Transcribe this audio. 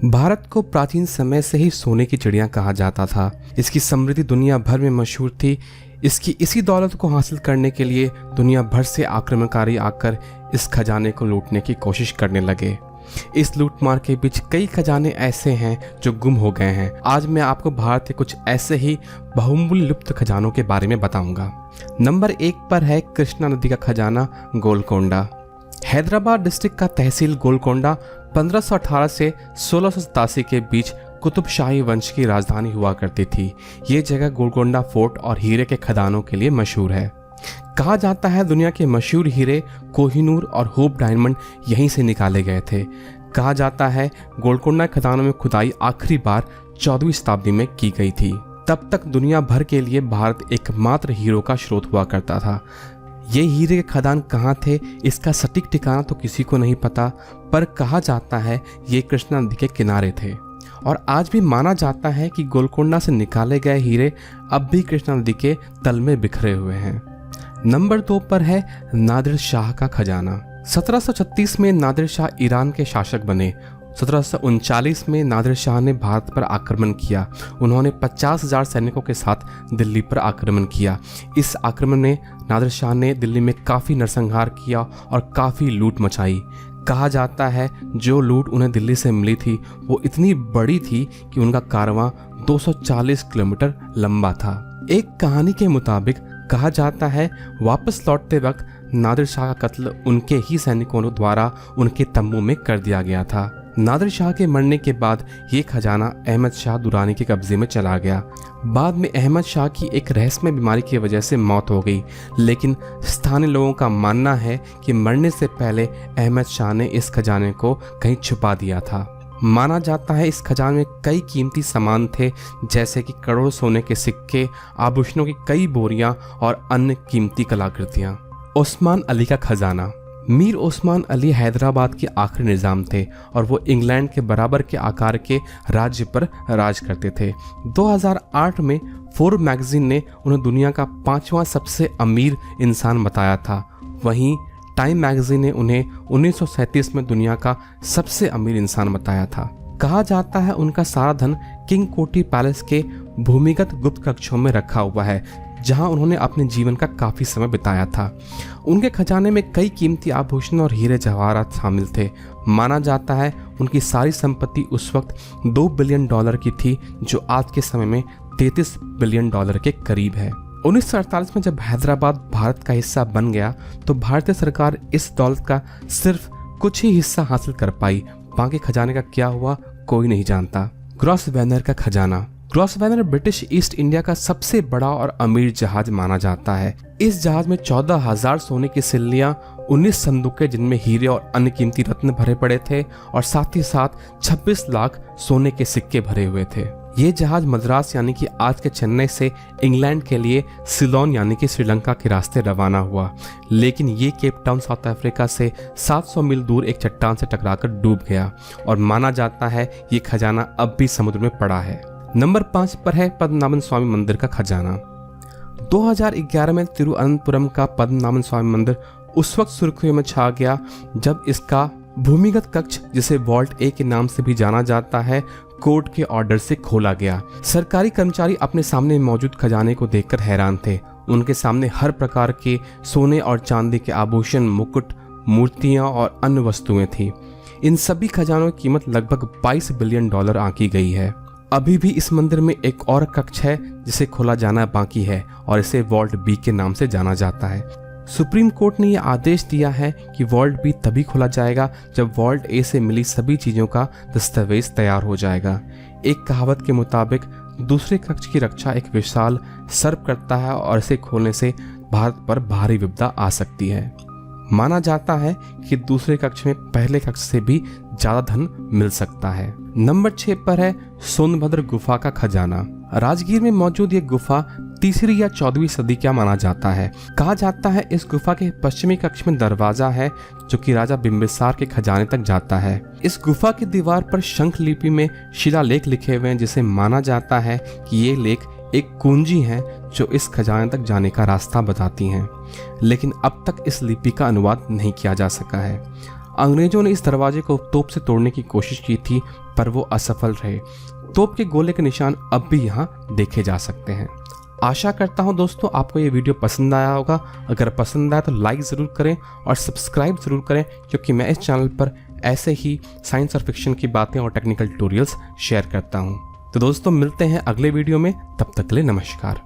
भारत को प्राचीन समय से ही सोने की चिड़िया कहा जाता था। इसकी समृद्धि दुनिया भर में मशहूर थी। इसकी इसी दौलत को हासिल करने के लिए दुनिया भर से आक्रमणकारी आकर इस खजाने को लूटने की कोशिश करने लगे। इस लूटमार के बीच कई खजाने ऐसे हैं जो गुम हो गए हैं। आज मैं आपको भारत के कुछ ऐसे ही बहुमूल्य लुप्त खजानों के बारे में बताऊंगा। नंबर 1 पर है कृष्णा नदी का खजाना गोलकोंडा। हैदराबाद डिस्ट्रिक्ट का तहसील गोलकोंडा 1518 से 1687 के बीच कुतुब शाही वंश की राजधानी हुआ करती थी। ये जगह गोलकोंडा फोर्ट और हीरे के खदानों के लिए मशहूर है। कहा जाता है दुनिया के मशहूर हीरे कोहिनूर और होप डायमंड यहीं से निकाले गए थे। कहा जाता है गोलकोंडा खदानों में खुदाई आखिरी बार 14वीं शताब्दी में की गई थी। तब तक दुनिया भर के लिए भारत एकमात्र हीरो का स्रोत हुआ करता था। ये हीरे के खदान कहाँ थे, इसका सटीक ठिकाना तो किसी को नहीं पता, पर कहा जाता है ये कृष्णा नदी के किनारे थे। और आज भी माना जाता है कि गोलकोंडा से निकाले गए हीरे अब भी कृष्णा नदी के तल में बिखरे हुए हैं। नंबर 2 पर है नादिर शाह का खजाना। 1736 में नादिर शाह ईरान के शासक बने। 1739 में नादिर शाह ने भारत पर आक्रमण किया। उन्होंने 50,000 सैनिकों के साथ दिल्ली पर आक्रमण किया। इस आक्रमण में नादिर शाह ने दिल्ली में काफ़ी नरसंहार किया और काफ़ी लूट मचाई। कहा जाता है जो लूट उन्हें दिल्ली से मिली थी वो इतनी बड़ी थी कि उनका कारवां 240 किलोमीटर लंबा था। एक कहानी के मुताबिक कहा जाता है वापस लौटते वक्त नादिर शाह का कत्ल उनके ही सैनिकों द्वारा उनके तंबू में कर दिया गया था। नादिर शाह के मरने के बाद ये खजाना अहमद शाह दुरानी के कब्जे में चला गया। बाद में अहमद शाह की एक रहस्यमय बीमारी की वजह से मौत हो गई, लेकिन स्थानीय लोगों का मानना है कि मरने से पहले अहमद शाह ने इस खजाने को कहीं छुपा दिया था। माना जाता है इस खजाने में कई कीमती सामान थे, जैसे कि करोड़ों सोने के सिक्के, आभूषणों की कई बोरियां और अन्य कीमती कलाकृतियां। ओस्मान अली का खजाना। मीर ओस्मान अली हैदराबाद के आखिरी निज़ाम थे और वो इंग्लैंड के बराबर के आकार के राज्य पर राज करते थे। 2008 में फोर्ब्स मैगजीन ने उन्हें दुनिया का 5वां सबसे अमीर इंसान बताया था। वहीं टाइम मैगजीन ने उन्हें 1937 में दुनिया का सबसे अमीर इंसान बताया था। कहा जाता है उनका सारा धन किंग कोटी पैलेस के भूमिगत गुप्त कक्षों में रखा हुआ है, जहां उन्होंने अपने जीवन का काफी समय बिताया था। उनके खजाने में कई कीमती आभूषण और हीरे जवाहरात शामिल थे। माना जाता है उनकी सारी संपत्ति उस वक्त $2 बिलियन की थी, जो आज के समय में $33 बिलियन के करीब है। 1948 में जब हैदराबाद भारत का हिस्सा बन गया तो भारतीय सरकार इस दौलत का सिर्फ कुछ ही हिस्सा हासिल कर पाई। बाकी खजाने का क्या हुआ कोई नहीं जानता। ग्रॉसवेनर का खजाना। ग्रॉसवेनर ब्रिटिश ईस्ट इंडिया का सबसे बड़ा और अमीर जहाज माना जाता है। इस जहाज में 14,000 सोने की सिल्लियां, 19 संदूकें जिनमें हीरे और अन्य कीमती रत्न भरे पड़े थे और साथ ही साथ 26 लाख सोने के सिक्के भरे हुए थे। ये जहाज मद्रास यानी कि आज के चेन्नई से इंग्लैंड के लिए सिलोन यानी कि श्रीलंका के रास्ते रवाना हुआ, लेकिन ये केप टाउन साउथ अफ्रीका से 700 मील दूर एक चट्टान से टकराकर डूब गया और माना जाता है ये खजाना अब भी समुद्र में पड़ा है। नंबर 5 पर है पद्मनाभन स्वामी मंदिर का खजाना। 2011 में तिरुवनंतपुरम का पद्मनाभन स्वामी मंदिर उस वक्त सुर्खियों में छा गया जब इसका भूमिगत कक्ष, जिसे वॉल्ट ए के नाम से भी जाना जाता है, कोर्ट के ऑर्डर से खोला गया। सरकारी कर्मचारी अपने सामने मौजूद खजाने को देखकर हैरान थे। उनके सामने हर प्रकार के सोने और चांदी के आभूषण, मुकुट, मूर्तियां और अन्य वस्तुएं थी। इन सभी खजानों की कीमत लगभग $22 बिलियन आंकी गई है। अभी भी इस मंदिर में एक और कक्ष है जिसे खोला जाना बाकी है और इसे वॉल्ट बी के नाम से जाना जाता है। सुप्रीम कोर्ट ने यह आदेश दिया है कि वॉल्ट बी तभी खोला जाएगा जब वॉल्ट ए से मिली सभी चीजों का दस्तावेज तैयार हो जाएगा। एक कहावत के मुताबिक दूसरे कक्ष की रक्षा एक विशाल सर्प करता है और इसे खोलने से भारत पर भारी विपदा आ सकती है। माना जाता है कि दूसरे कक्ष में पहले कक्ष से भी ज्यादा धन मिल सकता है। नंबर 6 पर है सोनभद्र गुफा का खजाना। राजगीर में मौजूद ये गुफा 3री या 14वीं सदी का माना जाता है। कहा जाता है इस गुफा के पश्चिमी कक्ष में दरवाजा है जो कि राजा बिंबिसार के खजाने तक जाता है। इस गुफा की दीवार पर शंख लिपि में शिलालेख लिखे हुए हैं, जिसे माना जाता है कि ये लेख एक कुंजी है जो इस खजाने तक जाने का रास्ता बताती हैं, लेकिन अब तक इस लिपि का अनुवाद नहीं किया जा सका है। अंग्रेजों ने इस दरवाजे को तोप से तोड़ने की कोशिश की थी, पर वो असफल रहे। तोप के गोले के निशान अब भी यहाँ देखे जा सकते हैं। आशा करता हूँ दोस्तों आपको ये वीडियो पसंद आया होगा। अगर पसंद आया तो लाइक ज़रूर करें और सब्सक्राइब ज़रूर करें, क्योंकि मैं इस चैनल पर ऐसे ही साइंस और फिक्शन की बातें और टेक्निकल ट्यूटोरियल्स शेयर करता हूँ। तो दोस्तों मिलते हैं अगले वीडियो में, तब तक के लिए नमस्कार।